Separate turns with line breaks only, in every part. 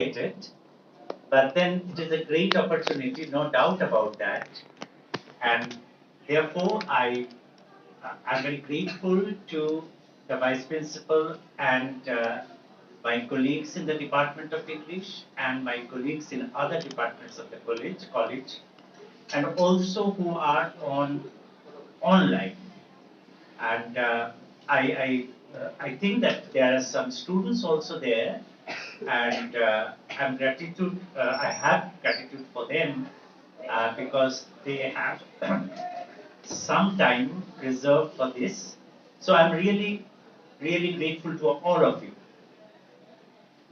it, but then it is a great opportunity, no doubt about that. And therefore, I'm very grateful to the Vice Principal and my colleagues in the Department of English and my colleagues in other departments of the college, and also who are online. And I think that there are some students also there, and I have gratitude for them because they have some time reserved for this. So I'm really, really grateful to all of you.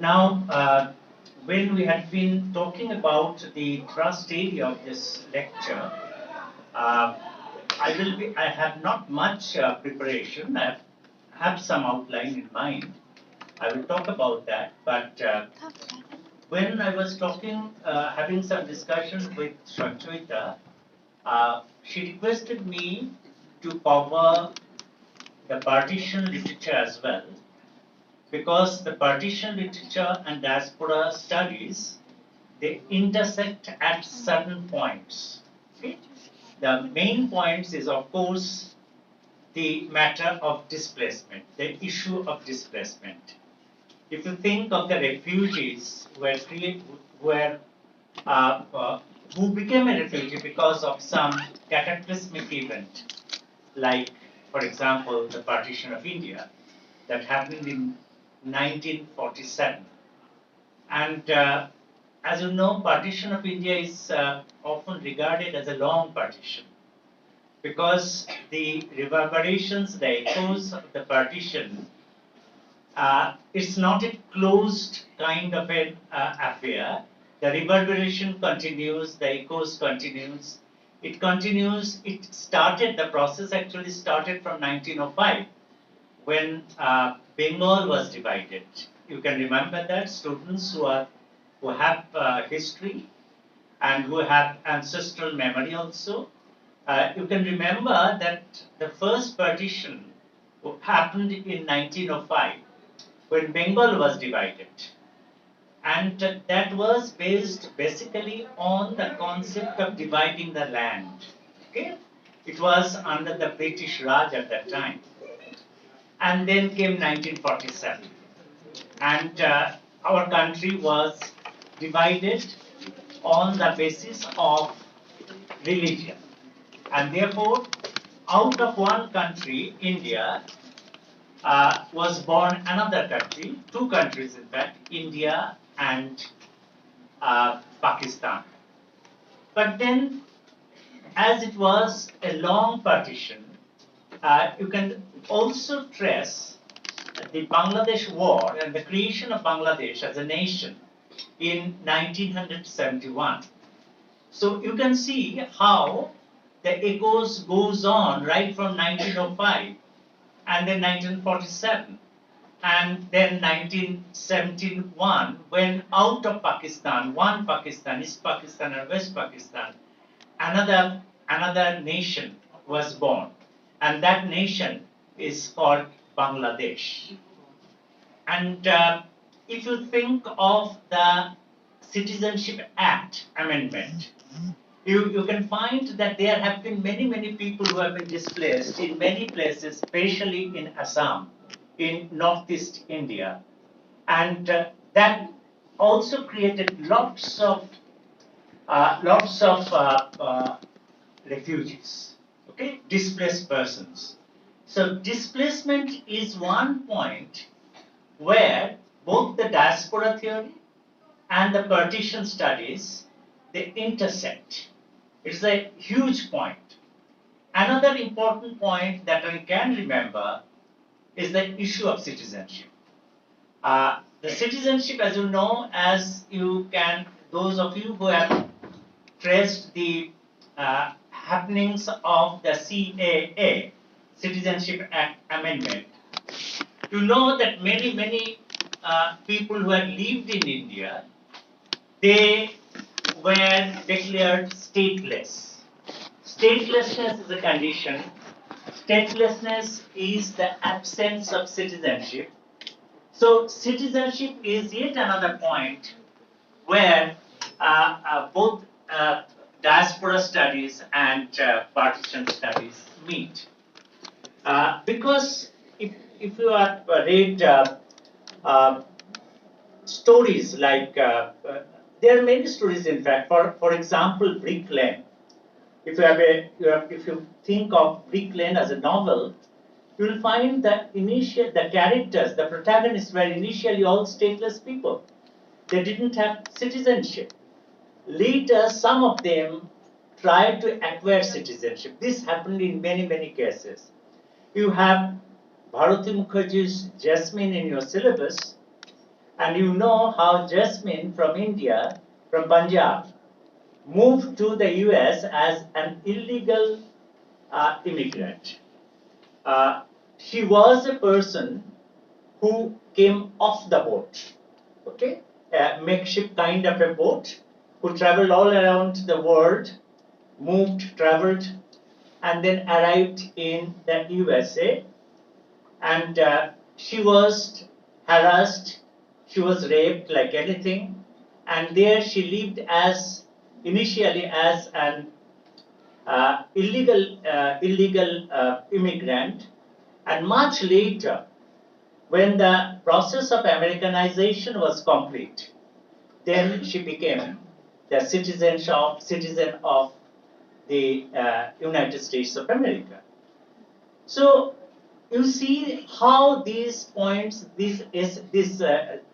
Now, when we had been talking about the thrust area of this lecture, uh, I have not much preparation. I have some outline in mind. I will talk about that. But when I was talking, having some discussion with Sanchoita, she requested me to cover the partition literature as well, because the partition literature and diaspora studies, they intersect at certain points. Okay? The main points is, of course, the matter of displacement, the issue of displacement. If you think of the refugees who became a refugee because of some cataclysmic event, like, for example, the partition of India that happened in 1947. And as you know, partition of India is often regarded as a long partition, because the reverberations, the echoes of the partition, it's not a closed kind of an affair. The reverberation continues, the echoes continues. It continues. The process actually started from 1905, when Bengal was divided. You can remember that, students who have history and who have ancestral memory also. You can remember that the first partition happened in 1905, when Bengal was divided. And that was based basically on the concept of dividing the land. Okay? It was under the British Raj at that time. And then came 1947. And our country was divided on the basis of religion. And therefore, out of one country, India, was born another country, two countries in fact, India and Pakistan. But then, as it was a long partition, you can also trace the Bangladesh war and the creation of Bangladesh as a nation in 1971. So you can see how the echoes goes on right from 1905 and then 1947 and then 1971, when out of Pakistan, one Pakistan, East Pakistan and West Pakistan, another nation was born, and that nation is called Bangladesh. And if you think of the Citizenship Act amendment, you can find that there have been many people who have been displaced in many places, especially in Assam, in northeast India. And that also created lots of refugees, okay, displaced persons. So displacement is one point where both the diaspora theory and the partition studies, they intersect. It's a huge point. Another important point that we can remember is the issue of citizenship. The citizenship, as you know, those of you who have traced the happenings of the CAA, Citizenship Act Amendment, you know that many people who had lived in India, they were declared stateless. Statelessness is a condition. Statelessness is the absence of citizenship. So citizenship is yet another point where both diaspora studies and partition studies meet. Because if you have read uh, stories like, there are many stories in fact, for example, Brick Lane. If you think of Brick Lane as a novel, you will find that the characters, the protagonists were initially all stateless people. They didn't have citizenship. Later, some of them tried to acquire citizenship. This happened in many, many cases. You have Bharati Mukherjee's Jasmine in your syllabus, and you know how Jasmine from India, from Punjab, moved to the US as an illegal immigrant. She was a person who came off the boat, okay, a makeshift kind of a boat, who traveled all around the world, moved, traveled, and then arrived in the USA. And she was harassed, she was raped like anything, and there she lived as initially as an illegal immigrant, and much later, when the process of Americanization was complete, then she became the citizen of the United States of America. So you see how these points, these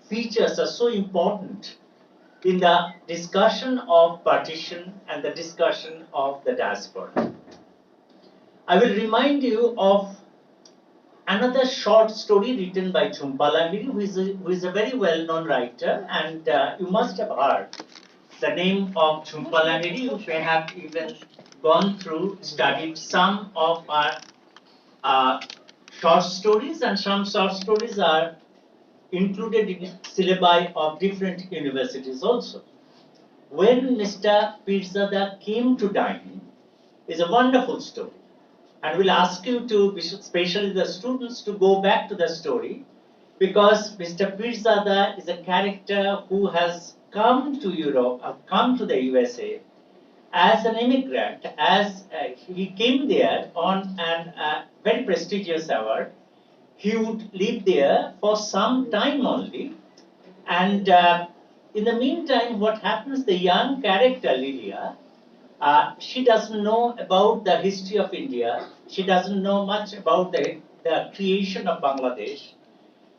features are so important in the discussion of partition and the discussion of the diaspora. I will remind you of another short story written by Jhumpa Lahiri, who is a very well-known writer, and you must have heard the name of Jhumpa Lahiri. You may have even gone through, studied some of our short stories, and some short stories are included in syllabi of different universities also. When Mr. Pirzada came to dine is a wonderful story. And we'll ask you to, especially the students, to go back to the story, because Mr. Pirzada is a character who has come to Europe, come to the USA as an immigrant, as he came there on a very prestigious award. He would live there for some time only, and in the meantime, what happens, the young character Lilia, she doesn't know about the history of India. She doesn't know much about the creation of Bangladesh.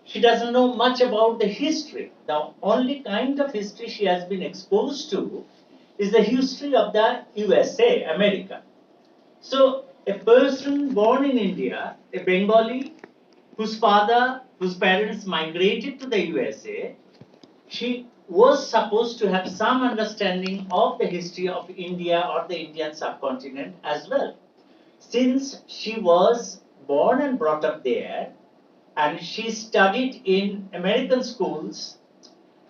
She doesn't know much about the history. The only kind of history she has been exposed to is the history of the USA, America. So a person born in India, a Bengali, whose parents migrated to the USA, she was supposed to have some understanding of the history of India or the Indian subcontinent as well. Since she was born and brought up there, and she studied in American schools,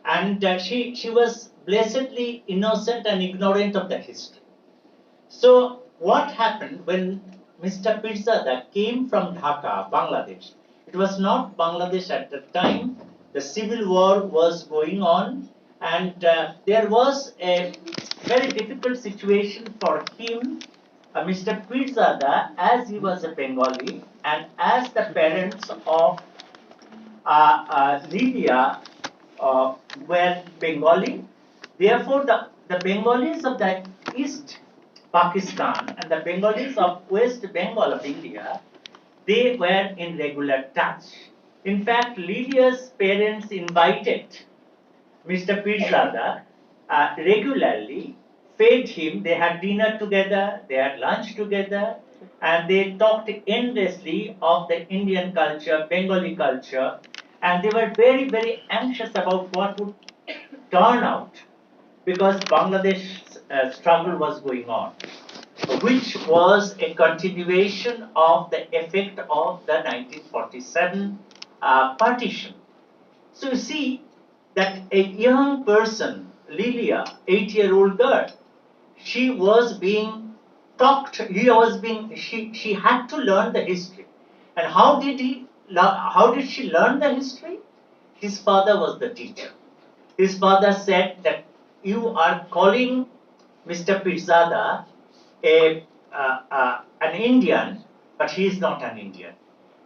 and she was blessedly innocent and ignorant of the history. So what happened when Mr. Pirzada came from Dhaka, Bangladesh? It was not Bangladesh at the time. The civil war was going on, and there was a very difficult situation for him, Mr. Pirzada, as he was a Bengali, and as the parents of Lydia were Bengali. Therefore, the Bengalis of the East Pakistan and the Bengalis of West Bengal of India, they were in regular touch. In fact, Lydia's parents invited Mr. Pirzada regularly, fed him. They had dinner together, they had lunch together, and they talked endlessly of the Indian culture, Bengali culture, and they were very, very anxious about what would turn out, because Bangladesh's struggle was going on, which was a continuation of the effect of the 1947 partition. So you see that a young person, Lilia, 8-year-old girl, she was being taught, she had to learn the history. And how did she learn the history? His father was the teacher. His father said that you are calling Mr. Pirzada an Indian, but he is not an Indian.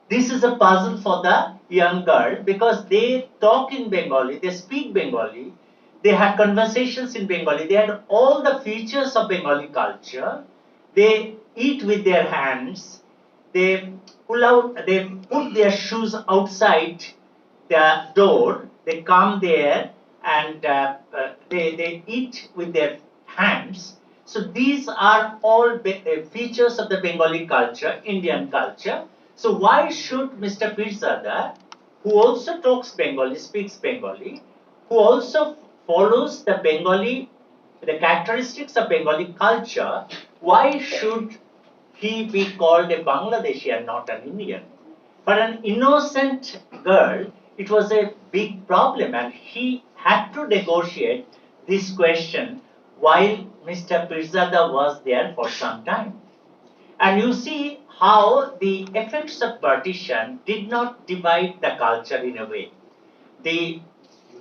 This is a puzzle for the young girl because they talk in Bengali, they speak Bengali, they had conversations in Bengali, they had all the features of Bengali culture. They eat with their hands, they they put their shoes outside the door, they come there and they eat with their hands. So these are all features of the Bengali culture, Indian culture. So why should Mr. Pirzada, who also talks Bengali, speaks Bengali, who also follows the Bengali, the characteristics of Bengali culture, why should he be called a Bangladeshi and not an Indian? For an innocent girl, it was a big problem, and he had to negotiate this question while Mr. Pirzada was there for some time. And you see how the effects of partition did not divide the culture in a way. The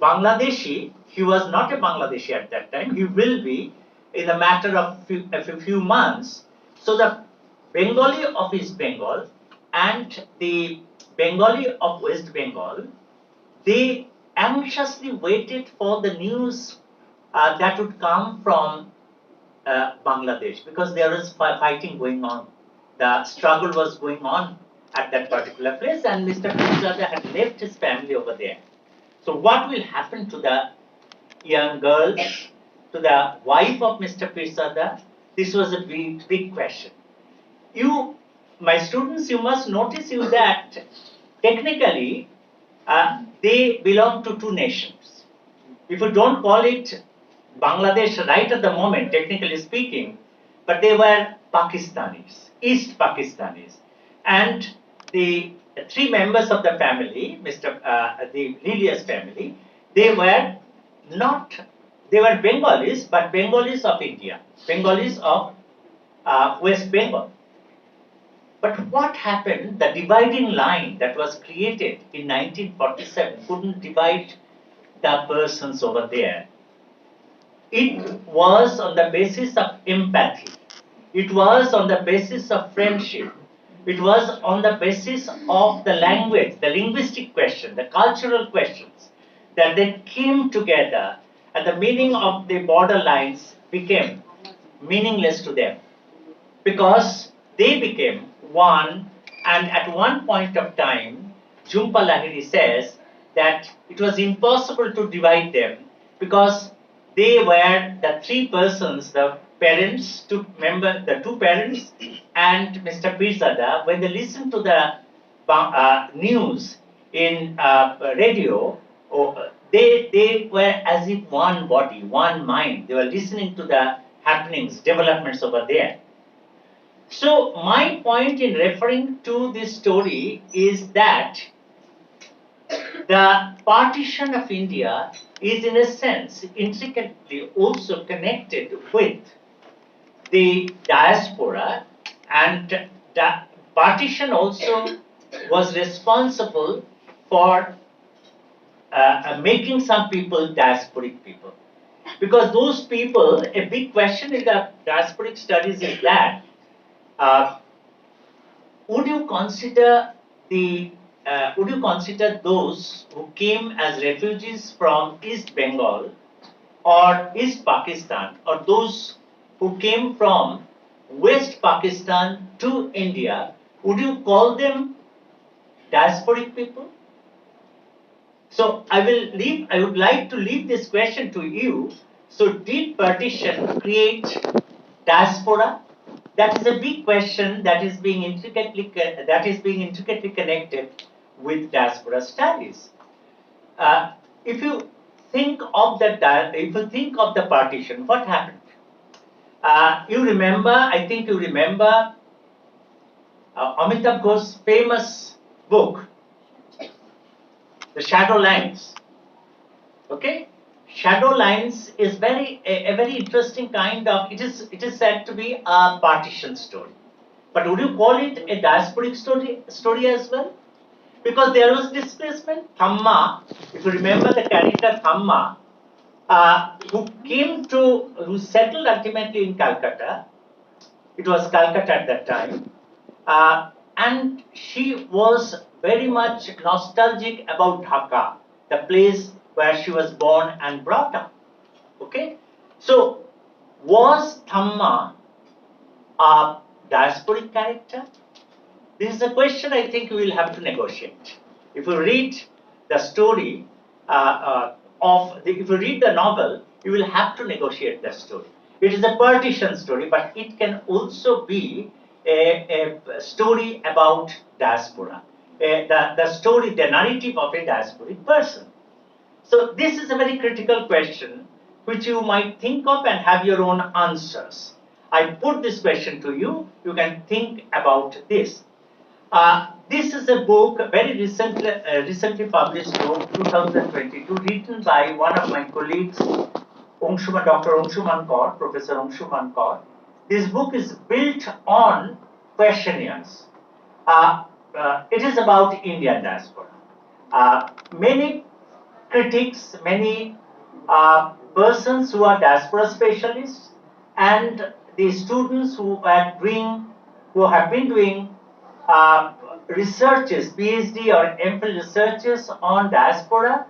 Bangladeshi, he was not a Bangladeshi at that time, he will be in a matter of a few months. So the Bengali of East Bengal and the Bengali of West Bengal, they anxiously waited for the news that would come from Bangladesh because there was fighting going on. The struggle was going on at that particular place, and Mr. Pirzada had left his family over there. So, what will happen to the young girl, to the wife of Mr. Pirzada? This was a big question. You, my students, you must notice you that technically they belong to two nations. If you don't call it Bangladesh right at the moment, technically speaking, but they were Pakistanis, East Pakistanis. And the three members of the family, the Lilia's family, they were not, they were Bengalis, but Bengalis of India, Bengalis of West Bengal. But what happened? The dividing line that was created in 1947 couldn't divide the persons over there. It was on the basis of empathy. It was on the basis of friendship. It was on the basis of the language, the linguistic question, the cultural questions that they came together, and the meaning of the border lines became meaningless to them because they became one, and at one point of time, Jhumpa Lahiri says that it was impossible to divide them because they were the three persons, the parents, the two parents, and Mr. Pirzada. When they listened to the news in radio, they were as if one body, one mind. They were listening to the happenings, developments over there. So my point in referring to this story is that the partition of India is in a sense intricately also connected with the diaspora, and the partition also was responsible for making some people diasporic people. Because those people, a big question in the diasporic studies is that would you consider those who came as refugees from East Bengal or East Pakistan, or those who came from West Pakistan to India, would you call them diasporic people? So I would like to leave this question to you. So did partition create diaspora? That is a big question that is being intricately connected with diaspora studies. If you think of the partition, what happened? You remember? I think you remember Amitabh Ghosh's famous book, The Shadow Lines. Okay. Shadow lines is a very interesting kind of, it is said to be a partition story. But would you call it a diasporic story as well? Because there was displacement. Thamma, if you remember the character Thamma, who settled ultimately in Calcutta. It was Calcutta at that time. And she was very much nostalgic about Dhaka, the place where she was born and brought up. Okay? So, was Thamma a diasporic character? This is a question I think we will have to negotiate. If you read the story if you read the novel, you will have to negotiate the story. It is a partition story, but it can also be a story about diaspora, the story, the narrative of a diasporic person. So this is a very critical question which you might think of and have your own answers. I put this question to you, you can think about this. This is a book, very recently published book, 2022, written by one of my colleagues, Dr. Angshuman Kaur, Professor Angshuman Kaur. This book is built on questionnaires. It is about Indian diaspora. Many critics, many persons who are diaspora specialists, and the students who have been doing researches, PhD or MPhil researches on diaspora,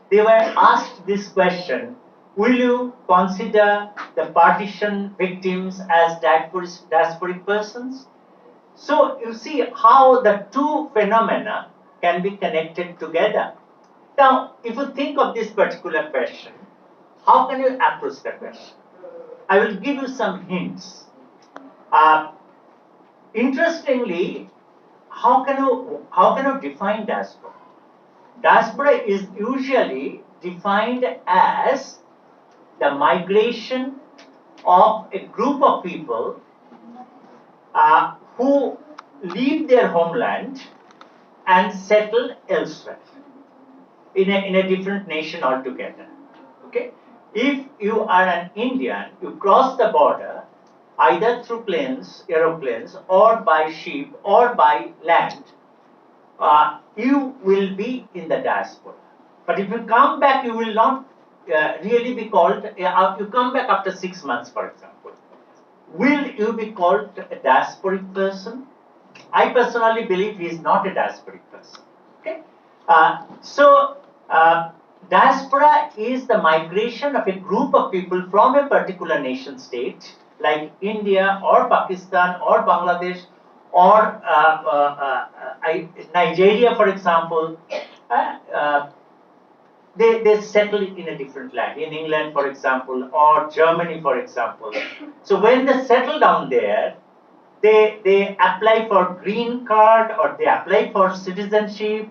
they were asked this question: will you consider the partition victims as diasporic persons? So you see how the two phenomena can be connected together. Now, if you think of this particular question, how can you approach the question? I will give you some hints. Interestingly, how can you define diaspora? Diaspora is usually defined as the migration of a group of people who leave their homeland and settle elsewhere in a different nation altogether. Okay? If you are an Indian, you cross the border either through aeroplanes, or by ship, or by land, you will be in the diaspora. But if you come back, you will not really be called, you come back after 6 months, for example. Will you be called a diasporic person? I personally believe he is not a diasporic person. Okay? Diaspora is the migration of a group of people from a particular nation state, like India or Pakistan or Bangladesh or Nigeria, for example. They settle in a different land, in England, for example, or Germany, for example. So when they settle down there, they apply for green card or they apply for citizenship.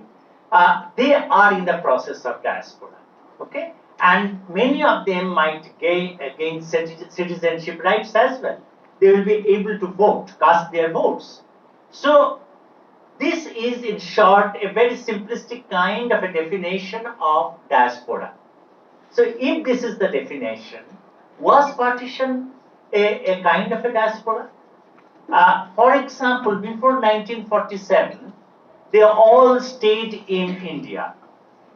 They are in the process of diaspora. Okay, and many of them might gain citizenship rights as well. They will be able to vote, cast their votes. So this is, in short, a very simplistic kind of a definition of diaspora. So if this is the definition, was partition a kind of a diaspora? For example, before 1947, they all stayed in India.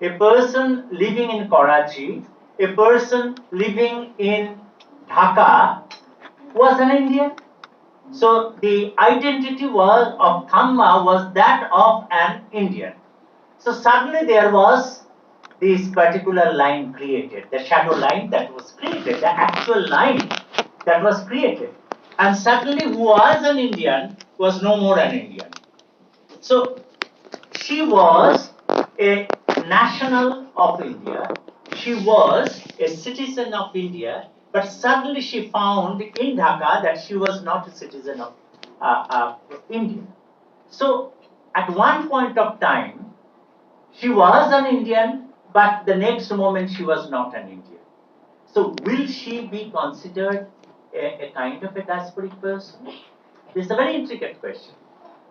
A person living in Karachi, a person living in Dhaka was an Indian. So the identity of Thamma was that of an Indian. So suddenly there was this particular line created, the shadow line that was created, the actual line that was created. And suddenly who was an Indian was no more an Indian. So she was a national of India, she was a citizen of India, but suddenly she found in Dhaka that she was not a citizen of India. So at one point of time, she was an Indian, but the next moment she was not an Indian. So will she be considered a kind of a diasporic person? This is a very intricate question.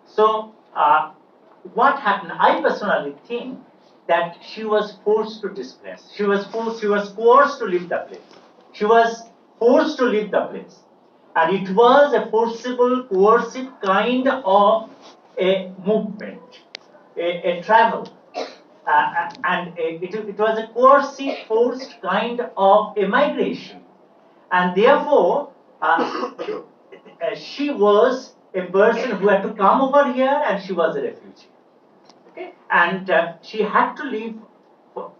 So what happened? I personally think that she was forced to displace. She was coerced to leave the place. She was forced to leave the place. And it was a forcible, coercive kind of a movement, a travel. it was a coercive, forced kind of immigration, and therefore she was a person who had to come over here, and she was a refugee. Okay, and she had to leave.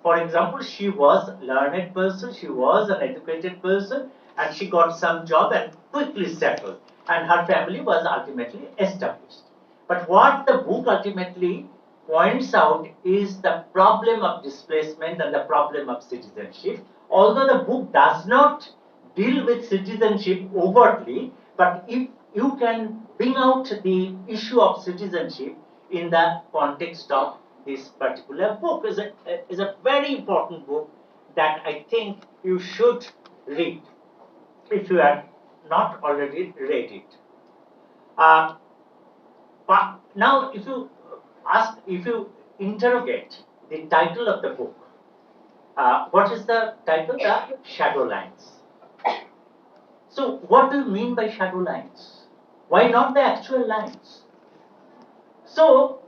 For example, she was a learned person, she was an educated person, and she got some job and quickly settled, and her family was ultimately established. But what the book ultimately points out is the problem of displacement and the problem of citizenship. Although the book does not deal with citizenship overtly, but if you can bring out the issue of citizenship in the context of this particular book, is a very important book that I think you should read if you have not already read it. But now, if you interrogate the title of the book, what is the title? The Shadow Lines. So, what do you mean by shadow lines? Why not the actual lines? So,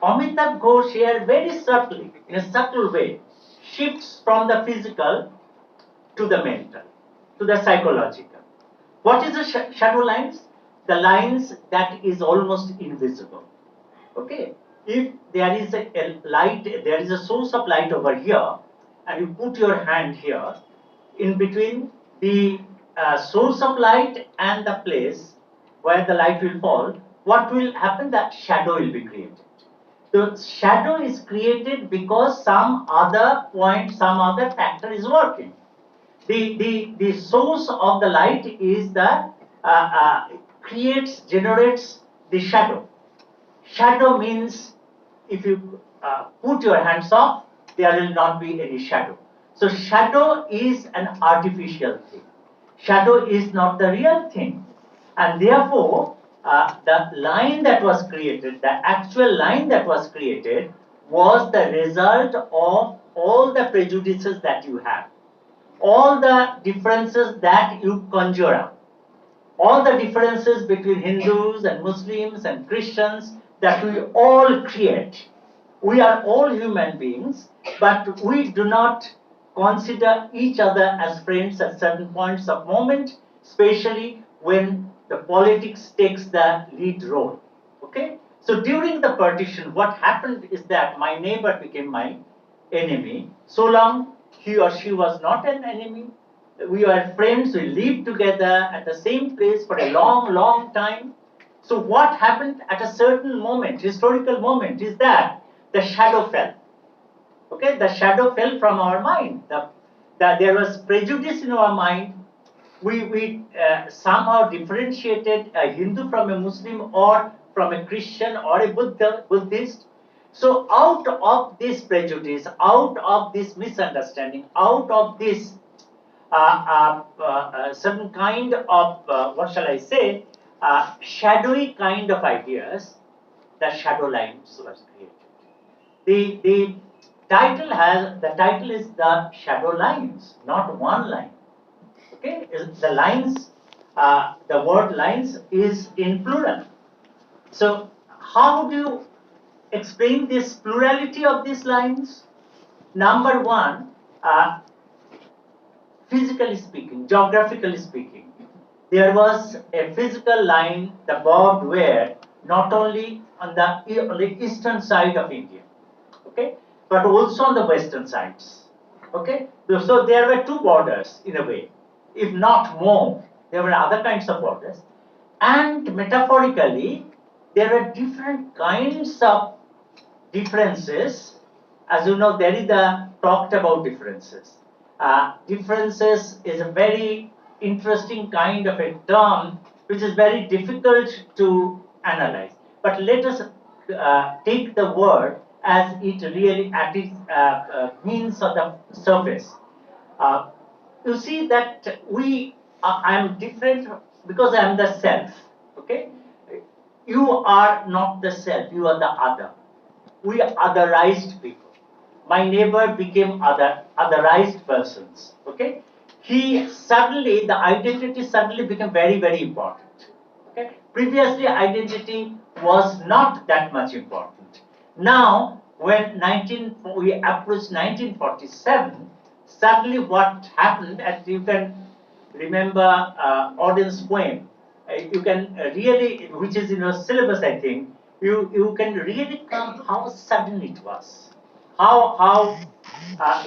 Amitabh Ghosh here very subtly, in a subtle way, shifts from the physical to the mental, to the psychological. What is the shadow lines? The lines that is almost invisible. Okay, if there is a light, there is a source of light over here, and you put your hand here, in between the source of light and the place where the light will fall, what will happen? That shadow will be created. The shadow is created because some other point, some other factor is working. The source of the light is the generates the shadow. Shadow means if you put your hands off, there will not be any shadow. So shadow is an artificial thing. Shadow is not the real thing. And therefore, the line that was created, the actual line that was created, was the result of all the prejudices that you have, all the differences that you conjure up, all the differences between Hindus and Muslims and Christians that we all create. We are all human beings, but we do not consider each other as friends at certain points of moment, especially when the politics takes the lead role. Okay? So during the partition, what happened is that my neighbor became my enemy. So long he or she was not an enemy, we were friends, we lived together at the same place for a long, long time. So what happened at a certain moment, historical moment, is that the shadow fell. Okay, the shadow fell from our mind. There was prejudice in our mind. We somehow differentiated a Hindu from a Muslim or from a Christian or a Buddhist. So out of this prejudice, out of this misunderstanding, out of this certain kind of, what shall I say, shadowy kind of ideas, the shadow lines was created. The title is the shadow lines, not one line. Okay, the lines, the word lines is in plural. So how do you explain this plurality of these lines? Number one, physically speaking, geographically speaking, there was a physical line, the barbed wire, not only on the eastern side of India, okay, but also on the western sides. Okay, so there were two borders in a way, if not more. There were other kinds of borders, and metaphorically, there were different kinds of differences. As you know, Derrida talked about differences. Differences is a very interesting kind of a term which is very difficult to analyze. But let us take the word as it really at its means on the surface. You see that I am different because I am the self. Okay, you are not the self; you are the other. We are otherized people. My neighbor became otherized persons. Okay, the identity suddenly became very, very important. Okay, previously identity was not that much important. Now, when we approached 1947, suddenly what happened, as you can remember Auden's poem, you can really, which is in your syllabus, I think, you can really come how sudden it was, how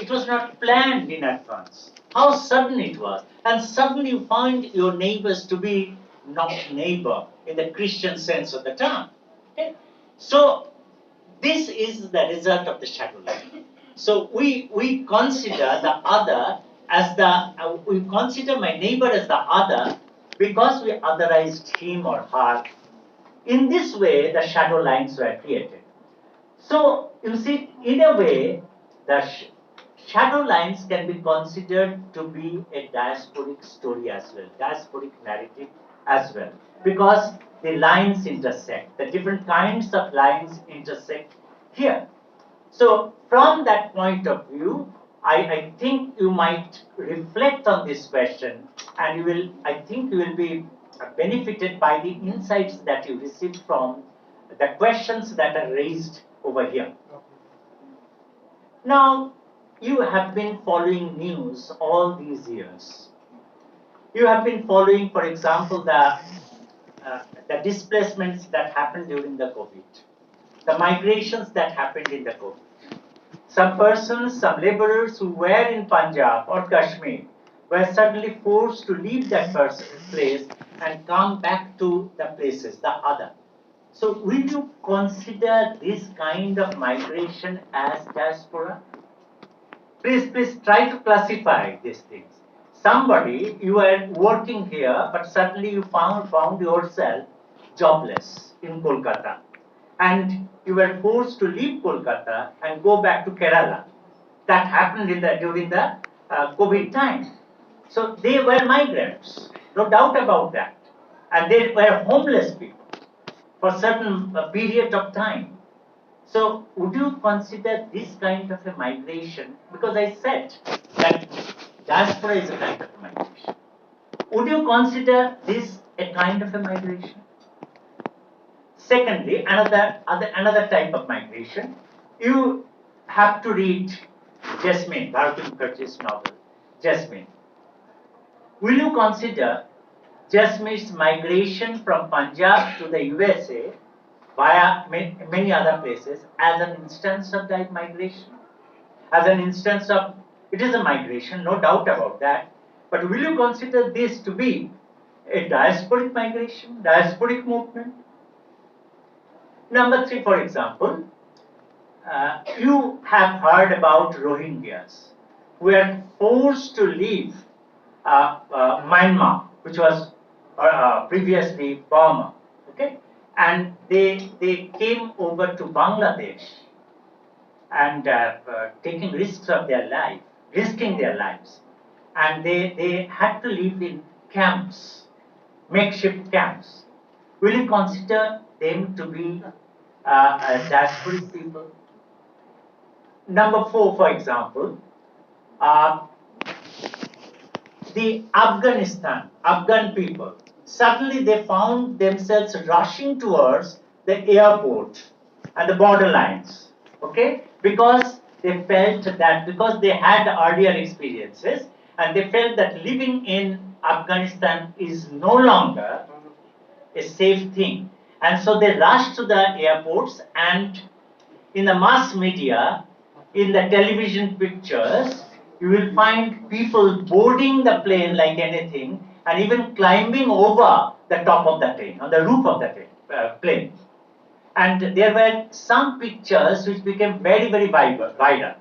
it was not planned in advance, how sudden it was, and suddenly you find your neighbors to be not neighbor in the Christian sense of the term. Okay? So this is the result of the shadow line. So we consider the other as we consider my neighbor as the other because we otherized him or her. In this way, the shadow lines were created. So you see, in a way, the shadow lines can be considered to be a diasporic story as well, diasporic narrative as well, because the lines intersect, the different kinds of lines intersect here. So from that point of view, I think you might reflect on this question, and you will, I think you will be benefited by the insights that you received from the questions that are raised over here. Now, you have been following news all these years. You have been following, for example, the displacements that happened during the COVID, the migrations that happened in the COVID. Some persons, some laborers who were in Punjab or Kashmir were suddenly forced to leave that place and come back to the places, the other. So will you consider this kind of migration as diaspora? Please try to classify these things. Somebody, you are working here, but suddenly you found yourself jobless in Kolkata. And you were forced to leave Kolkata and go back to Kerala. That happened during the COVID time. So they were migrants, no doubt about that. And they were homeless people for a certain period of time. So would you consider this kind of a migration? Because I said that diaspora is a kind of migration. Would you consider this a kind of a migration? Secondly, another type of migration, you have to read Jasmine, Bharati Mukherjee's novel, Jasmine. Will you consider Jasmine's migration from Punjab to the USA via many other places as an instance of that migration? As an instance of, it is a migration, no doubt about that. But will you consider this to be a diasporic migration, diasporic movement? Number three, for example, you have heard about Rohingyas who were forced to leave Myanmar, which was previously Burma, okay, and they came over to Bangladesh and taking risks of their life, risking their lives, and they had to live in camps, makeshift camps. Will you consider them to be diasporic people? Number four, for example, the Afghan people, suddenly they found themselves rushing towards the airport and the borderlines, okay? Because they felt that, because they had earlier experiences, and they felt that living in Afghanistan is no longer a safe thing. And so they rushed to the airports, and in the mass media, in the television pictures, you will find people boarding the plane like anything and even climbing over the top of the plane, on the roof of the plane. And there were some pictures which became very viral.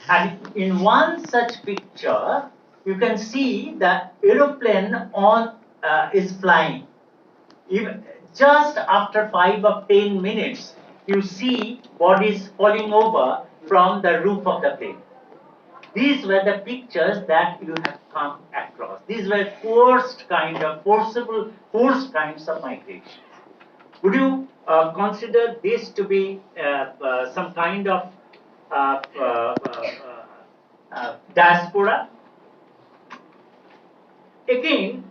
And in one such picture, you can see the aeroplane is flying. Even just after 5 or 10 minutes, you see bodies falling over from the roof of the plane. These were the pictures that you have come across. These were forced kinds of migration. Would you consider this to be some kind of diaspora? Again,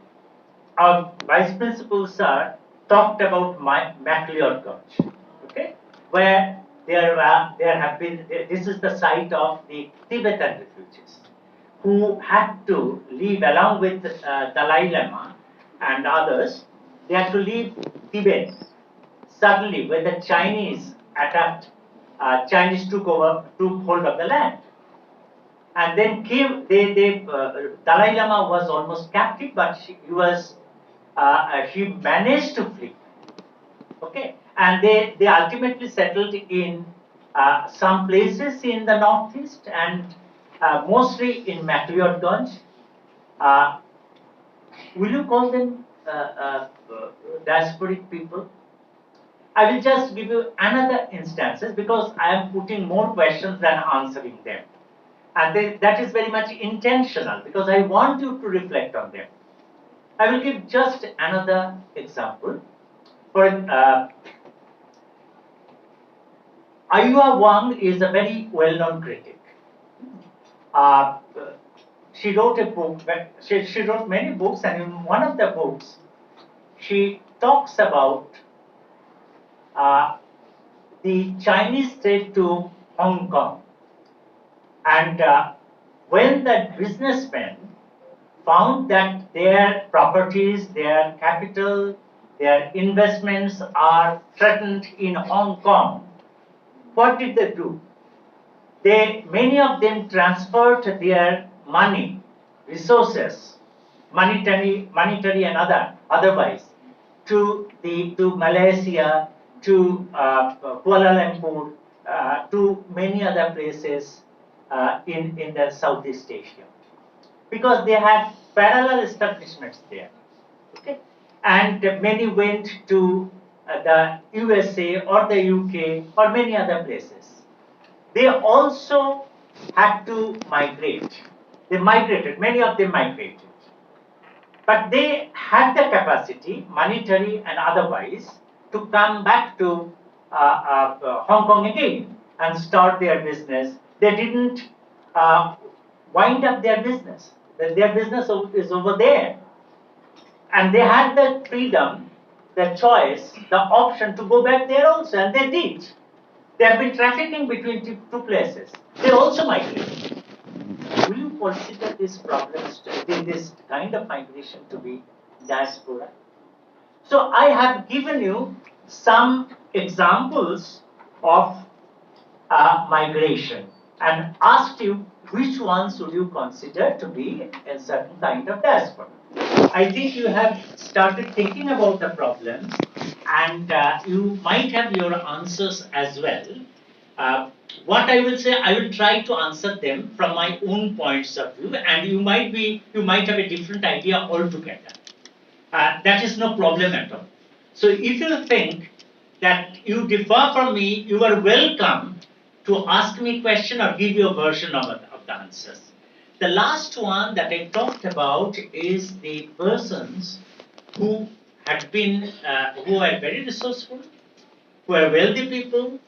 our vice principal sir talked about MacLeod Gulch, okay, where there have been, this is the site of the Tibetan refugees who had to leave along with Dalai Lama and others. They had to leave Tibet suddenly when the Chinese attacked. Chinese took hold of the land, and then came. Dalai Lama was almost captive, but he managed to flee. Okay, and they ultimately settled in some places in the northeast and mostly in McLeodganj. Uh, will you call them diasporic people? I will just give you another instances because I am putting more questions than answering them. And that is very much intentional because I want you to reflect on them. I will give just another example. For Ayua Wang is a very well-known critic. She wrote a book. She wrote many books, and in one of the books, she talks about the Chinese trade to Hong Kong. And when the businessmen found that their properties, their capital, their investments are threatened in Hong Kong, what did they do? Many of them transferred their money, resources, monetary and otherwise, to Malaysia, to Kuala Lumpur, to many other places in the Southeast Asia, because they had parallel establishments there. Okay, and many went to the USA or the UK or many other places. They also had to migrate. They migrated, many of them migrated. But they had the capacity, monetary and otherwise, to come back to Hong Kong again and start their business. They didn't wind up their business. Their business is over there. And they had the freedom, the choice, the option to go back there also, and they did. They have been trafficking between two places. They also migrated. Will you consider these problems, this kind of migration to be diaspora? So I have given you some examples of migration and asked you which ones would you consider to be a certain kind of diaspora. I think you have started thinking about the problems, and you might have your answers as well. What I will say, I will try to answer them from my own points of view, and you might have a different idea altogether. That is no problem at all. So if you think that you differ from me, you are welcome to ask me a question or give you a version of the answers. The last one that I talked about is the persons who had been, who are very resourceful, who are wealthy people,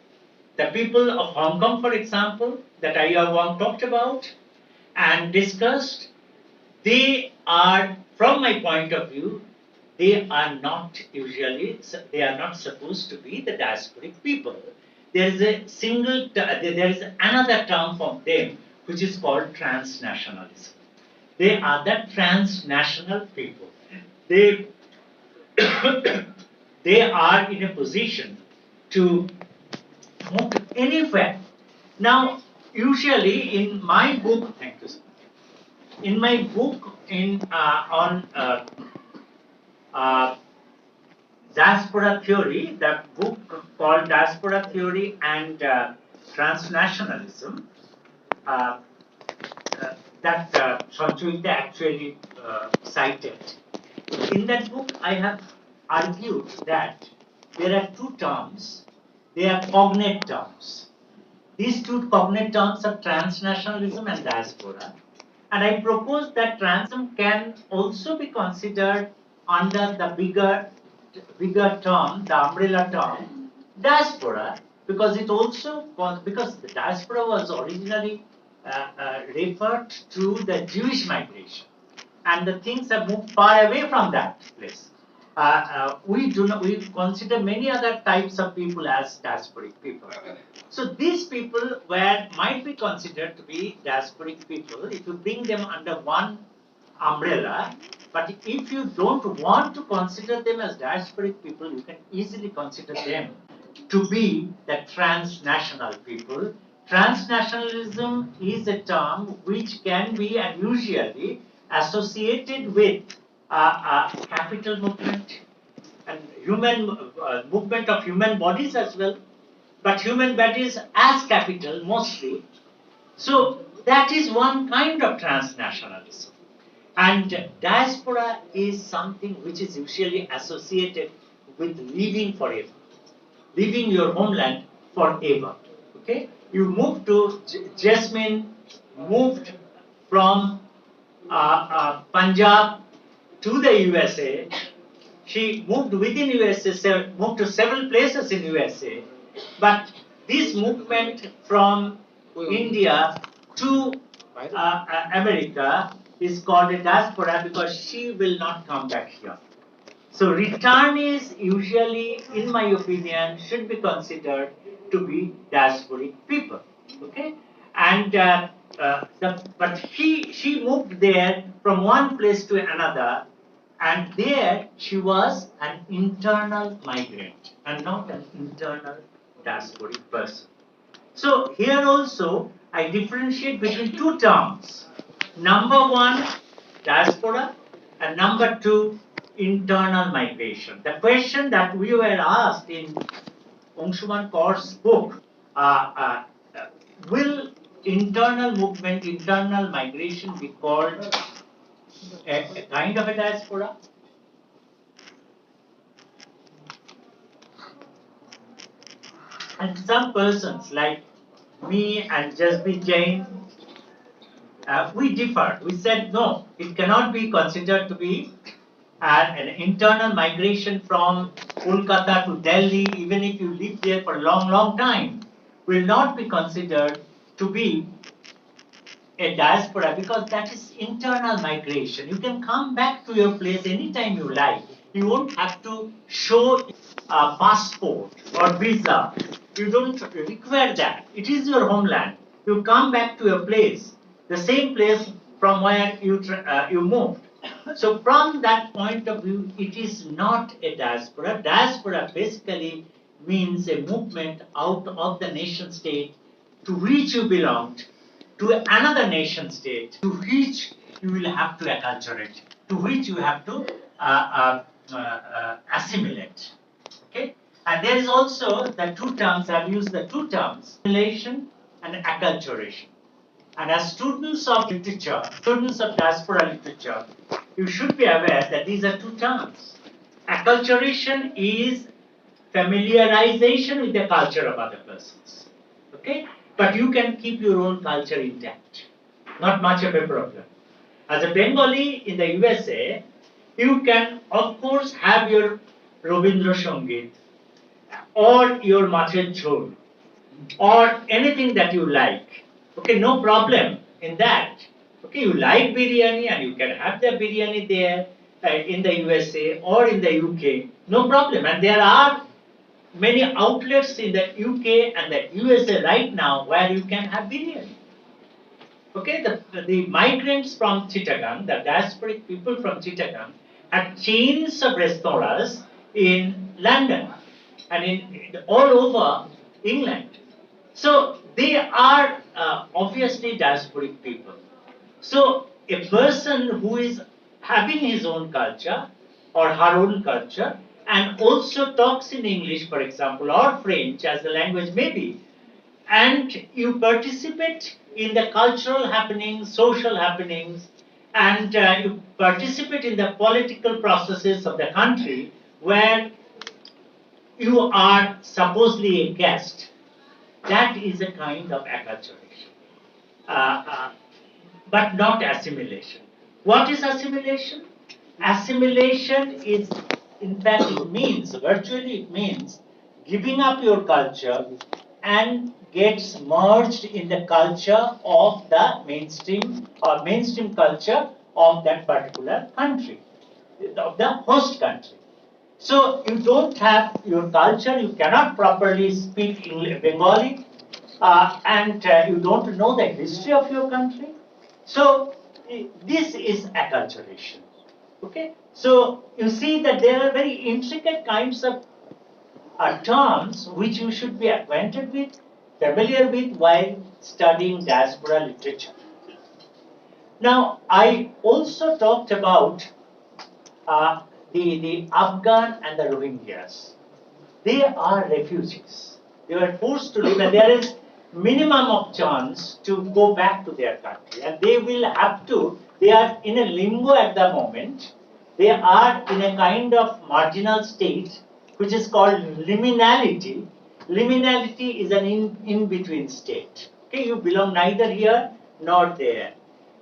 the people of Hong Kong, for example, that Ayua Wang talked about and discussed. They are, from my point of view, they are not supposed to be the diasporic people. There is another term for them which is called transnationalism. They are the transnational people. They are in a position to move anywhere. Now, usually in my book, thank you, sir. In my book on diaspora theory, the book called Diaspora Theory and Transnationalism, that Sanchuita actually cited. In that book, I have argued that there are two terms. They are cognate terms. These two cognate terms are transnationalism and diaspora. And I propose that transnationalism can also be considered under the bigger term, the umbrella term, diaspora, because it also, because the diaspora was originally referred to the Jewish migration, and the things have moved far away from that place. we consider many other types of people as diasporic people. So these people might be considered to be diasporic people if you bring them under one umbrella. But if you don't want to consider them as diasporic people, you can easily consider them to be the transnational people. Transnationalism is a term which can be and usually associated with capital movement and human movement of human bodies as well, but human bodies as capital mostly. So that is one kind of transnationalism. And diaspora is something which is usually associated with living forever, leaving your homeland forever. Okay, you moved to Jasmine, moved from Punjab to the USA. She moved within USA, moved to several places in USA, but this movement from India to America is called a diaspora because she will not come back here. So returnees usually, in my opinion, should be considered to be diasporic people. Okay, and but she moved there from one place to another, and there she was an internal migrant and not an internal diasporic person. So here also I differentiate between two terms. Number one, diaspora, and number two, internal migration. The question that we were asked in Ongshuman Kaur's book, will internal movement, internal migration be called a kind of a diaspora? And some persons like me and Jasbir Jain, we differed. We said no, it cannot be considered to be an internal migration from Kolkata to Delhi, even if you live there for a long, long time, will not be considered to be a diaspora because that is internal migration. You can come back to your place anytime you like. You won't have to show a passport or visa. You don't require that. It is your homeland. You come back to your place, the same place from where you moved. So from that point of view, it is not a diaspora. Diaspora basically means a movement out of the nation state to which you belonged to another nation state to which you will have to acculturate, to which you have to assimilate. Okay, and there is also the two terms. I've used the two terms: assimilation and acculturation. And as students of literature, students of diaspora literature, you should be aware that these are two terms. Acculturation is familiarization with the culture of other persons. Okay? But you can keep your own culture intact. Not much of a problem. As a Bengali in the USA, you can, of course, have your Robindra Sangit or your Machel Jhol or anything that you like. Okay, no problem in that. Okay, you like biryani and you can have the biryani there in the USA or in the UK, no problem. And there are many outlets in the UK and the USA right now where you can have biryani. Okay, the migrants from Chittagong, the diasporic people from Chittagong, had chains of restaurants in London and in all over England. So they are obviously diasporic people. So a person who is having his own culture or her own culture and also talks in English, for example, or French as the language may be, and you participate in the cultural happenings, social happenings, and you participate in the political processes of the country where you are supposedly a guest. That is a kind of acculturation, but not assimilation. What is assimilation? Assimilation is, in fact, virtually it means giving up your culture and gets merged in the culture of the mainstream or mainstream culture of that particular country, of the host country. So you don't have your culture, you cannot properly speak Bengali, and you don't know the history of your country. So this is acculturation. Okay, so you see that there are very intricate kinds of terms which you should be acquainted with, familiar with while studying diaspora literature. Now, I also talked about uh, the Afghan and the Rohingyas. They are refugees. They were forced to leave, and there is minimum of chance to go back to their country, and they will have to. They are in a limbo at the moment. They are in a kind of marginal state, which is called liminality. Liminality is an in-between state. Okay, you belong neither here nor there.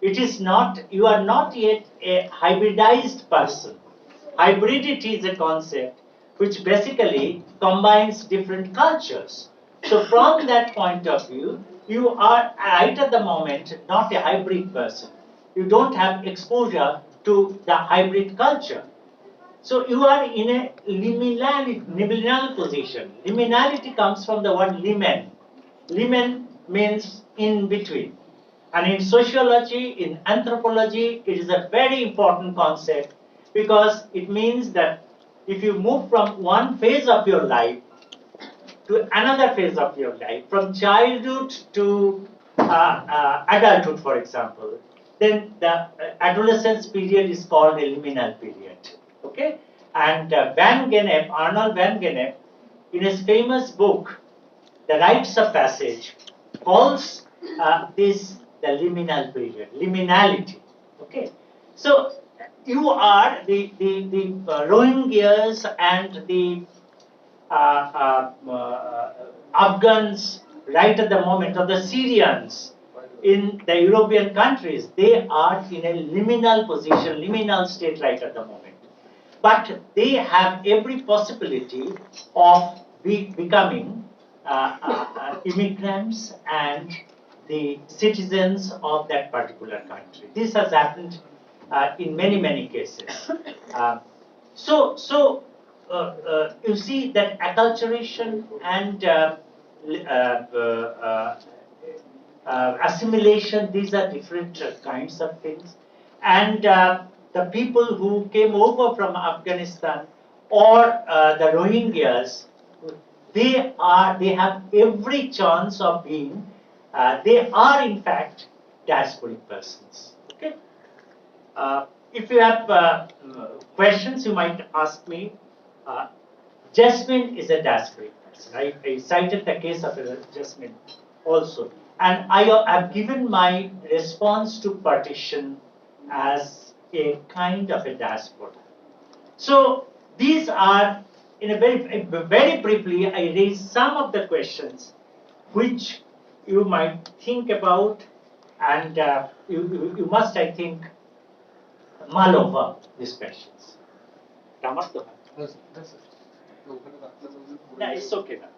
It is not. You are not yet a hybridized person. Hybridity is a concept which basically combines different cultures. So from that point of view, you are right at the moment not a hybrid person. You don't have exposure to the hybrid culture. So you are in a liminal position. Liminality comes from the word limen. Limen means in between. And in sociology, in anthropology, it is a very important concept because it means that if you move from one phase of your life to another phase of your life, from childhood to adulthood, for example, then the adolescence period is called a liminal period. Okay? And Arnold Van Gennep, in his famous book, The Rites of Passage, calls this the liminal period, liminality. Okay? So you are the Rohingyas and the Afghans right at the moment, or the Syrians in the European countries, they are in a liminal position, liminal state right at the moment. But they have every possibility of becoming immigrants and the citizens of that particular country. This has happened in many, many cases. You see that acculturation and assimilation, these are different kinds of things. And the people who came over from Afghanistan or the Rohingyas, they have every chance of being, they are in fact diasporic persons. Okay? If you have questions, you might ask me. Jasmine is a diasporic person. I cited the case of Jasmine also. And I have given my response to partition as a kind of a diaspora. So these are, in a very briefly, I raised some of the questions which you might think about, and you must, I think, mull over these questions. No, it's okay now.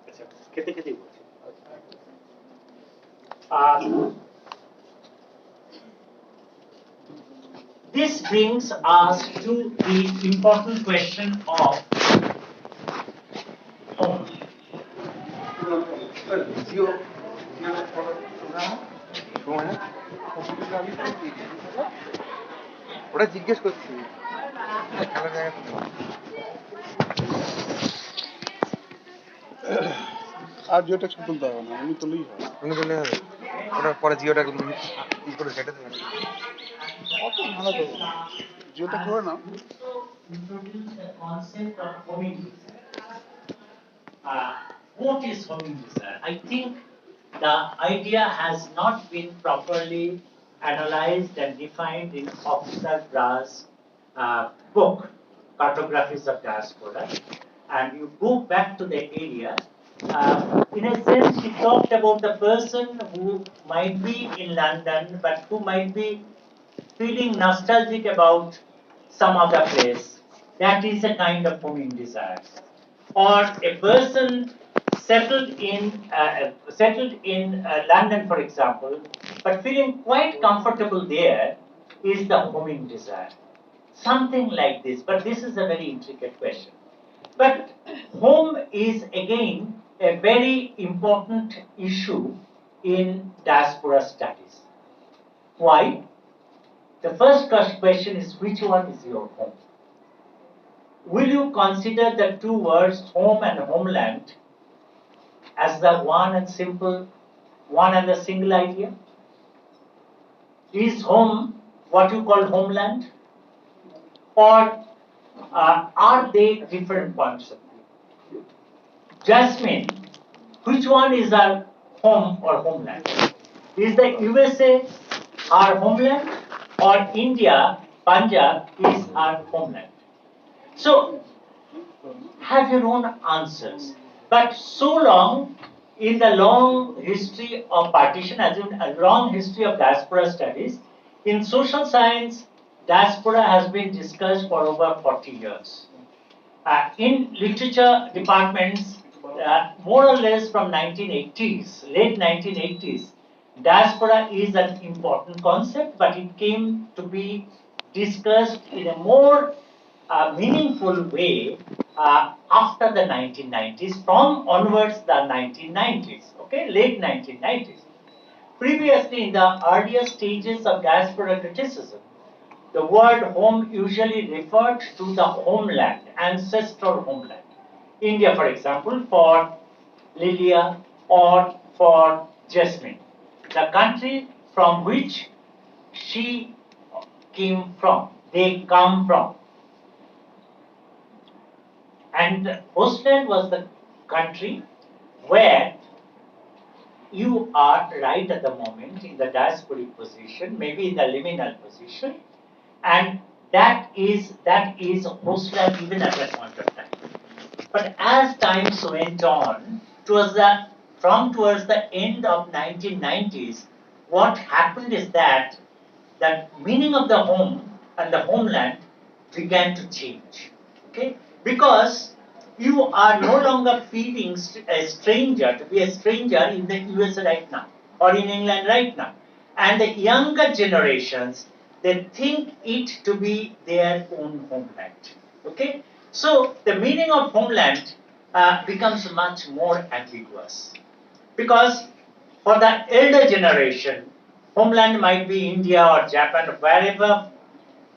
This brings us to the important question of home.
ওটা জিজ্ঞেস করছি আর জিওটা তুলতে হবে না, এমনি তুললেই হয়, এমনি তুললেই হবে। ওটা পরে জিওটা ই করে কেটে দেবেন, অত ভালো তো জিওটা করে নাও।
Introduce the concept of homing desire. What is homing desire? I think the idea has not been properly analyzed and defined in Officer Bra's book, Cartographies of Diaspora. And you go back to the area. In a sense, he talked about the person who might be in London, but who might be feeling nostalgic about some other place. That is a kind of homing desire. Or a person settled in London, for example, but feeling quite comfortable there, is the homing desire. Something like this, but this is a very intricate question. But home is again a very important issue in diaspora studies. Why? The first question is, which one is your home? Will you consider the two words home and homeland as the one and the single idea? Is home what you call homeland? Or are they different concepts? Jasmine, which one is our home or homeland? Is the USA our homeland, or India, Punjab is our homeland? So, have your own answers. But so long, in the long history of partition, as in a long history of diaspora studies, in social science, diaspora has been discussed for over 40 years. In literature departments, more or less from 1980s, late 1980s, diaspora is an important concept, but it came to be discussed in a more meaningful way after the 1990s, from onwards the 1990s, okay, late 1990s. Previously, in the earlier stages of diaspora criticism, the word home usually referred to the homeland, ancestral homeland. India, for example, for Lilia or for Jasmine, the country from which she came from, they come from. And Ostland was the country where you are right at the moment in the diasporic position, maybe in the liminal position, and that is Ostland even at that point of time. But as times went on, towards the end of 1990s, what happened is that the meaning of the home and the homeland began to change. Okay, because you are no longer feeling a stranger to be a stranger in the US right now or in England right now, and the younger generations, they think it to be their own homeland. Okay, so the meaning of homeland becomes much more ambiguous, because for the elder generation, homeland might be India or Japan or wherever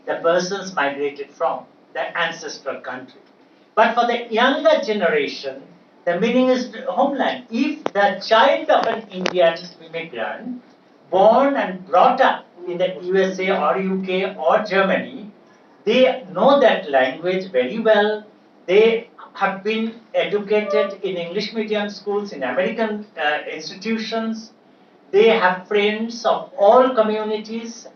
the persons migrated from, the ancestral country. But for the younger generation, the meaning is homeland. If the child of an Indian immigrant born and brought up in the USA or UK or Germany, they know that language very well. They have been educated in English medium schools, in American institutions. They have friends of all communities.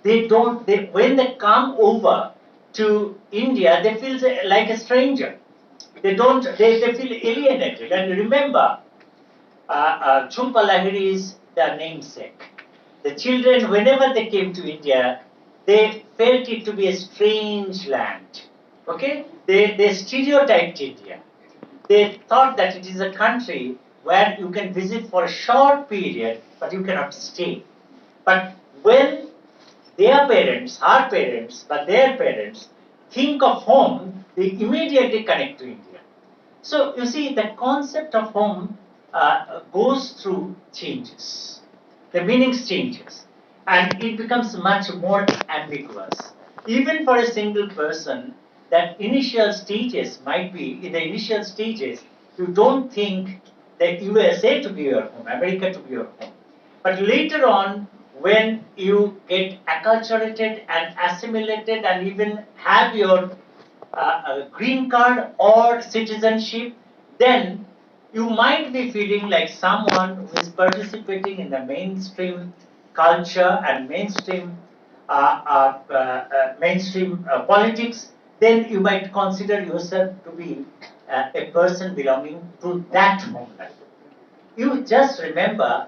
When they come over to India, they feel like a stranger. They feel alienated. And remember, Jhumpa Lahiri is their namesake. The children, whenever they came to India, they felt it to be a strange land. Okay? They stereotyped India. They thought that it is a country where you can visit for a short period, but you cannot stay. But when their parents, our parents, but their parents, think of home, they immediately connect to India. So you see, the concept of home goes through changes. The meanings changes, and it becomes much more ambiguous. Even for a single person, that initial stages might be, in the initial stages, you don't think the USA to be your home, America to be your home. But later on, when you get acculturated and assimilated and even have your green card or citizenship, then you might be feeling like someone who is participating in the mainstream culture and mainstream politics. Then you might consider yourself to be a person belonging to that homeland. You just remember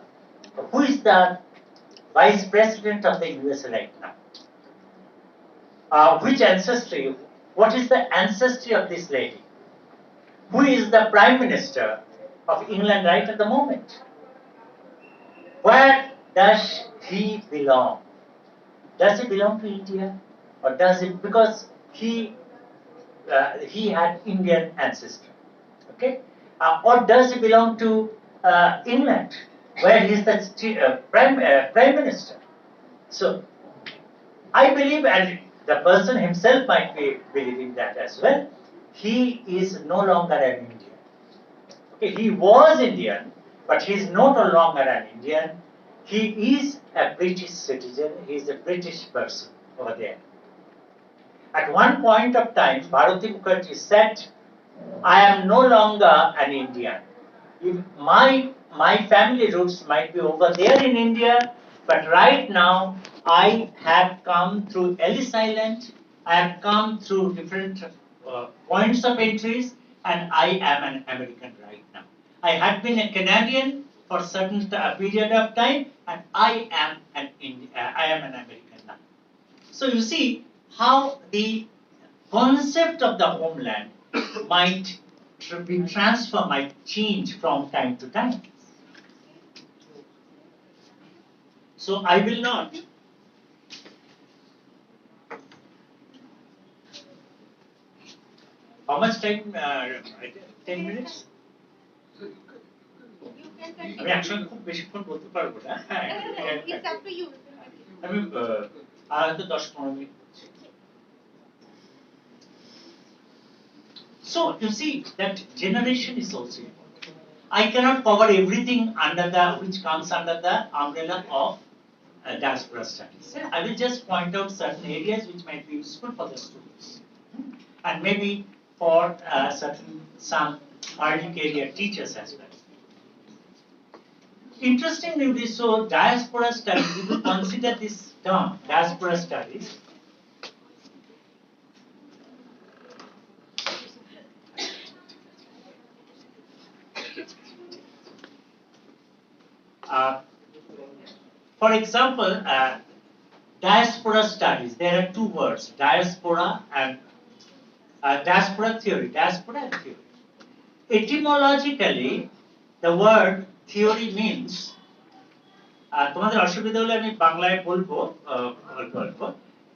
who is the vice president of the US right now. Which ancestry? What is the ancestry of this lady? Who is the prime minister of England right at the moment? Where does he belong? Does he belong to India? Or does it, because he he had Indian ancestry. Okay, or does he belong to England, where he is the prime minister? So I believe, and the person himself might be believing that as well. He is no longer an Indian. Okay, he was Indian, but he is no longer an Indian. He is a British citizen. He is a British person over there. At one point of time, Bharati Mukherjee said, I am no longer an Indian. My family roots might be over there in India, but right now I have come through Ellis Island, I have come through different points of entries, and I am an American right now. I had been a Canadian for a certain period of time, and I am an American now. So you see how the concept of the homeland might be transformed, might change from time to time. So I will not. How much time? 10 minutes? আমি একসঙ্গে খুব বেশিক্ষণ বলতে পারবো না আমি আর হয়তো 10-15 minute. So you see that generation is also important. I cannot cover everything which comes under the umbrella of diaspora studies. I will just point out certain areas which might be useful for the students, and maybe for some early career teachers as well. Interestingly, so diaspora studies, if you consider this term, diaspora studies, for example, diaspora studies, there are two words, diaspora and diaspora theory, diaspora and theory. Etymologically, the word theory means, তোমাদের অসুবিধা হলে আমি বাংলায় বলবো অল্প অল্প।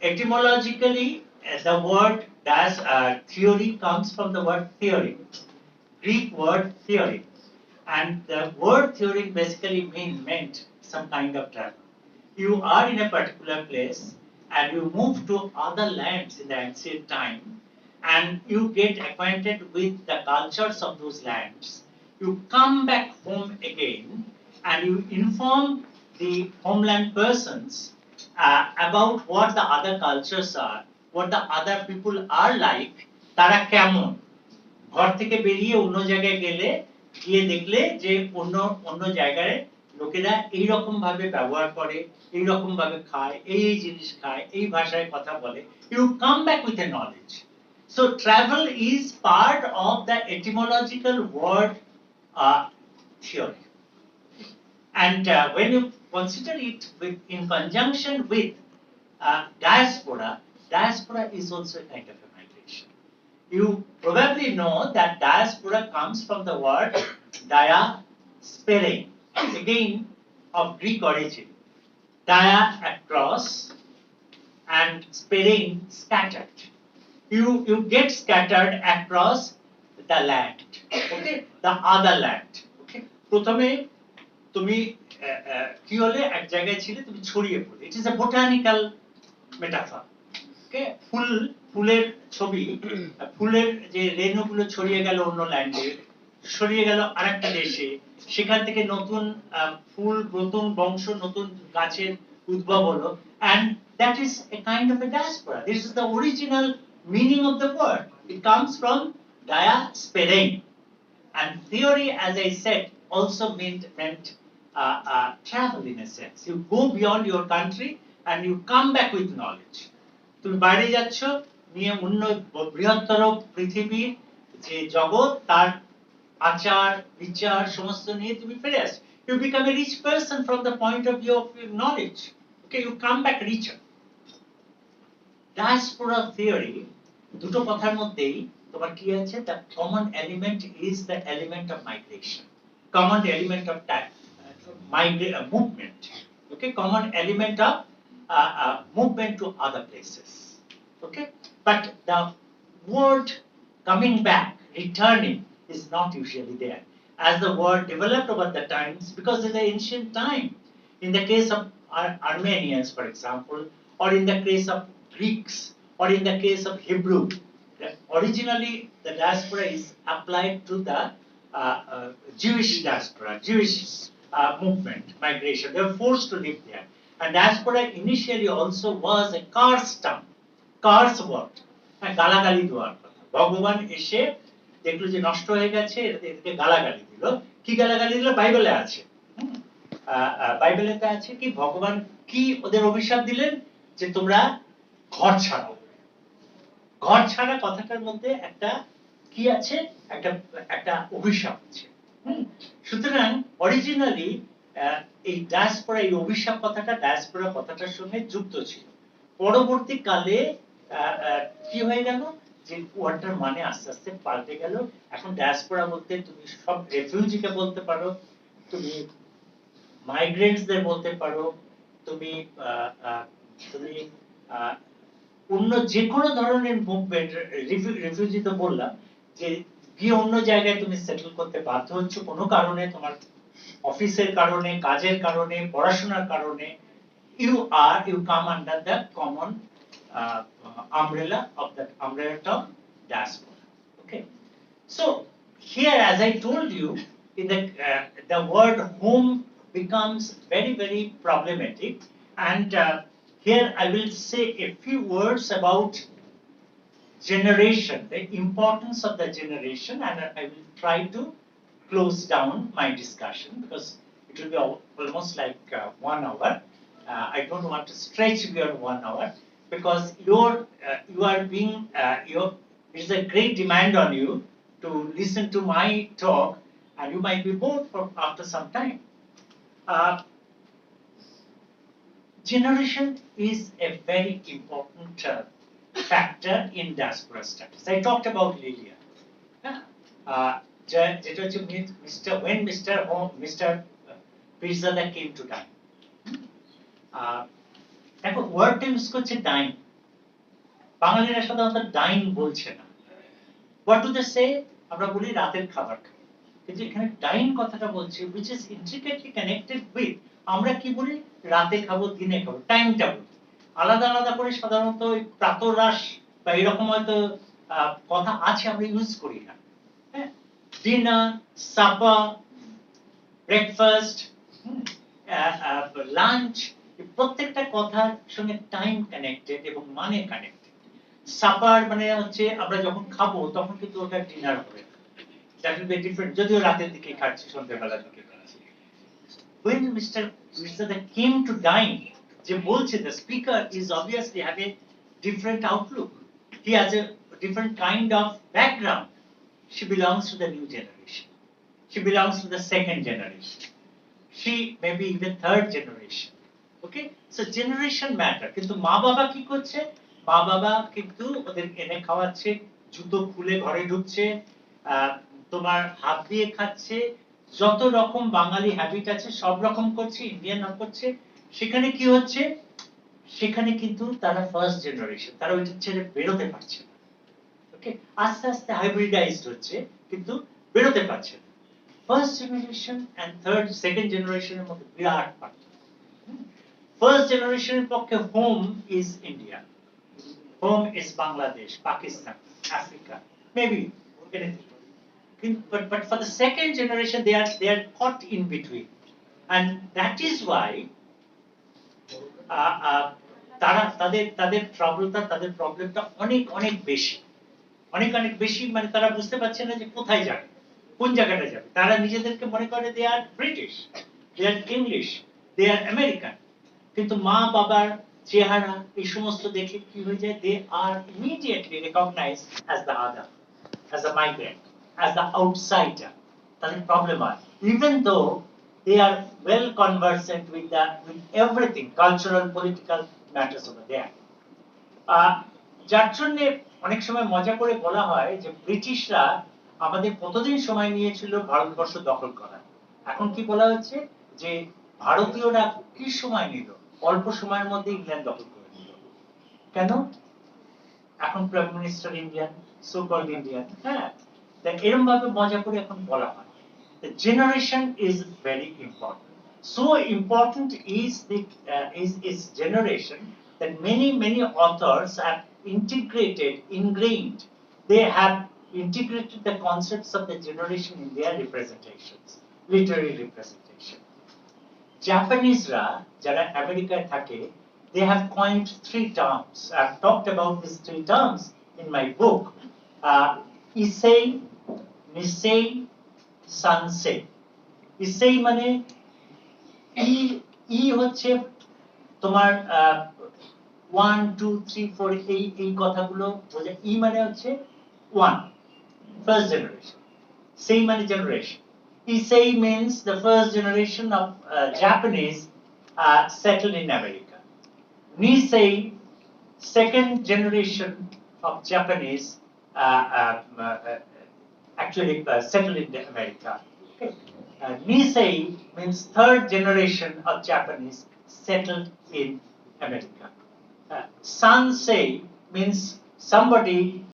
Etymologically, the word theory comes from the word theory, Greek word theory, and the word theory basically meant some kind of travel. You are in a particular place and you move to other lands in the ancient time, and you get acquainted with the cultures of those lands. You come back home again and you inform the homeland persons about what the other cultures are, what the other people are like, তারা কেমন, ঘর থেকে বেরিয়ে অন্য জায়গায় গেলে গিয়ে দেখলে যে অন্য জায়গায় লোকেরা এই রকম ভাবে ব্যবহার করে, এই রকম ভাবে খায়, এই জিনিস খায়, এই ভাষায় কথা বলে, you come back with a knowledge. So travel is part of the etymological word theory, and when you consider it in conjunction with diaspora, diaspora is also a kind of a migration. You probably know that diaspora comes from the word diaspering, again of Greek origin. Dia across and sparing scattered. You get scattered across the land, okay, the other land, okay. প্রথমে তুমি কি হলে এক জায়গায় ছিলে, তুমি ছড়িয়ে পড়লে, it is a botanical metaphor, okay. ফুলের ছবি, ফুলের যে রেণুগুলো ছড়িয়ে গেল অন্য ল্যান্ডে, ছড়িয়ে গেল আরেকটা দেশে, সেখান থেকে নতুন ফুল, নতুন বংশ, নতুন গাছের উদ্ভব হলো, and that is a kind of a diaspora. This is the original meaning of the word. It comes from diasporing, and theory, as I said, also meant travel in a sense. You go beyond your country and you come back with knowledge. তুমি বাইরে যাচ্ছ, নিয়ে অন্য বৃহত্তর পৃথিবীর যে জগৎ, তার আচার বিচার সমস্ত নিয়ে তুমি ফিরে আসো। You become a rich person from the point of view of your knowledge. Okay, you come back richer. Diaspora theory, দুটো কথার মধ্যেই তোমার কি আছে, the common element is the element of migration, common element of movement, okay, common element of movement to other places, okay. But the word coming back, returning, is not usually there. As the word developed over the times, because it's an ancient time. In the case of Armenians, for example, or in the case of Greeks, or in the case of Hebrew, originally the diaspora is applied to the Jewish diaspora, Jewish movement, migration. They were forced to live there. And diaspora initially also was a curse term, curse word. গালাগালি দেওয়ার কথা, ভগবান এসে দেখলো যে নষ্ট হয়ে গেছে, এদেরকে গালাগালি দিল। কি গালাগালি দিল? বাইবেলে আছে, বাইবেলেতে আছে কি ভগবান কি ওদের অভিশাপ দিলেন, যে তোমরা ঘর ছাড়াও। ঘর ছাড়া কথাটার মধ্যে একটা কি আছে, একটা একটা অভিশাপ আছে। সুতরাং অরিজিনালি এই ডায়াসপোরা, এই অভিশাপ কথাটা ডায়াসপোরা কথাটার সঙ্গে যুক্ত ছিল। পরবর্তীকালে কি হয়ে গেল, যে ওয়ার্ডটার মানে আস্তে আস্তে পাল্টে গেল। এখন ডায়াসপোরা বলতে তুমি সব রেফিউজিকে বলতে পারো, তুমি মাইগ্রেন্টসদের বলতে পারো, তুমি তুমি অন্য যে কোনো ধরনের মুভমেন্ট, রিফিউজি তো বললাম, যে গিয়ে অন্য জায়গায় তুমি সেটেল করতে বাধ্য হচ্ছ কোনো কারণে, তোমার অফিসের কারণে, কাজের কারণে, পড়াশোনার কারণে, you come under the common umbrella of the umbrella term diaspora. Okay, so here, as I told you, in the word home becomes very problematic, and here I will say a few words about generation, the importance of the generation, and I will try to close down my discussion because it will be almost like 1 hour. I don't want to stretch beyond 1 hour because you are being it is a great demand on you to listen to my talk, and you might be bored after some time. Generation is a very important factor in diaspora studies. I talked about it earlier. When Mr. Pirzada came to die, দেখো ওয়ার্ডটা use করছে ডাইন, বাঙালিরা সাধারণত ডাইন বলছে না। What do they সে? আমরা বলি রাতের খাবার খাই, কিন্তু এখানে ডাইন কথাটা বলছে, which is intricately connected with, আমরা কি বলি রাতে খাবো, দিনে খাবো, টাইমটা বলি আলাদা আলাদা করে। সাধারণত প্রাতরাশ বা এরকম হয়তো কথা আছে, আমরা ইউজ করি না। হ্যাঁ, ডিনার, সাপার, ব্রেকফাস্ট, লাঞ্চ, প্রত্যেকটা কথার সঙ্গে টাইম কানেক্টেড এবং মানে কানেক্টেড। সাপার মানে হচ্ছে আমরা যখন খাবো তখন কিন্তু ওটা ডিনার হবে, দ্যাট উইল বি ডিফারেন্ট, যদিও রাতের দিকে খাচ্ছি, সন্ধ্যাবেলার দিকে খাচ্ছি। When Mr. Pirzada came to dine, যে বলছে, the speaker is obviously have a different outlook, he has a different kind of background. She belongs to the new generation, she belongs to the second generation, she may be even third generation. Okay, so generation matter. কিন্তু মা বাবা কি করছে? মা বাবা কিন্তু ওদের এনে খাওয়াচ্ছে, জুতো খুলে ঘরে ঢুকছে, তোমার হাত দিয়ে খাচ্ছে, যত রকম বাঙালি হ্যাবিট আছে সব রকম করছে, ইন্ডিয়ান করছে। সেখানে কি হচ্ছে? সেখানে কিন্তু তারা ফার্স্ট জেনারেশন, তারা ওইটা ছেড়ে বেরোতে পারছে না। ওকে, আস্তে আস্তে হাইব্রিডাইজড হচ্ছে, কিন্তু বেরোতে পারছে না। ফার্স্ট জেনারেশন এন্ড সেকেন্ড জেনারেশনের মধ্যে বিরাট পার্থক্য। ফার্স্ট জেনারেশনের পক্ষে home is India, home is Bangladesh, Pakistan, Africa, maybe anything. But for the second generation, they are caught in between, and that is why তাদের প্রবলেমটা অনেক বেশি, মানে তারা বুঝতে পারছে না যে কোথায় যাবে, কোন জায়গাটা যাবে। তারা নিজেদেরকে মনে করে দে আর ব্রিটিশ, দে আর ইংলিশ, দে আর আমেরিকান, কিন্তু মা বাবার চেহারা এই সমস্ত দেখে কি হয়ে যায়, they are immediately recognised as the other, as a migrant, as the outsider. তাদের প্রবলেম হয়, even though they are well conversant with everything, cultural, political matters over there. যার জন্য অনেক সময় মজা করে বলা হয় যে ব্রিটিশরা আমাদের কতদিন সময় নিয়েছিল ভারতবর্ষ দখল করা। এখন কি বলা হচ্ছে যে ভারতীয়রা কি সময় নিল, অল্প সময়ের মধ্যে ইংল্যান্ড দখল করে নিল। কেন? এখন prime minister Indian, so called Indian, হ্যাঁ, এরকম ভাবে মজা করে এখন বলা হয়। The generation is very important. So important is generation that many authors have ingrained. They have integrated the concepts of the generation in their representations, literary representation. Japaneseরা যারা আমেরিকায় থাকে, they have coined 3 terms. I've talked about these 3 terms in my book. Issei, Nisei, Sansei. Issei মানে ই হচ্ছে তোমার 1 2 3 4 এই কথাগুলো বোঝা। ই মানে হচ্ছে 1, first generation. Sei মানে generation. Issei means the first generation of Japanese settled in America. Nisei, second generation of Japanese actually settled in America. Okay. Nisei means third generation of Japanese settled in America. Sansei means somebody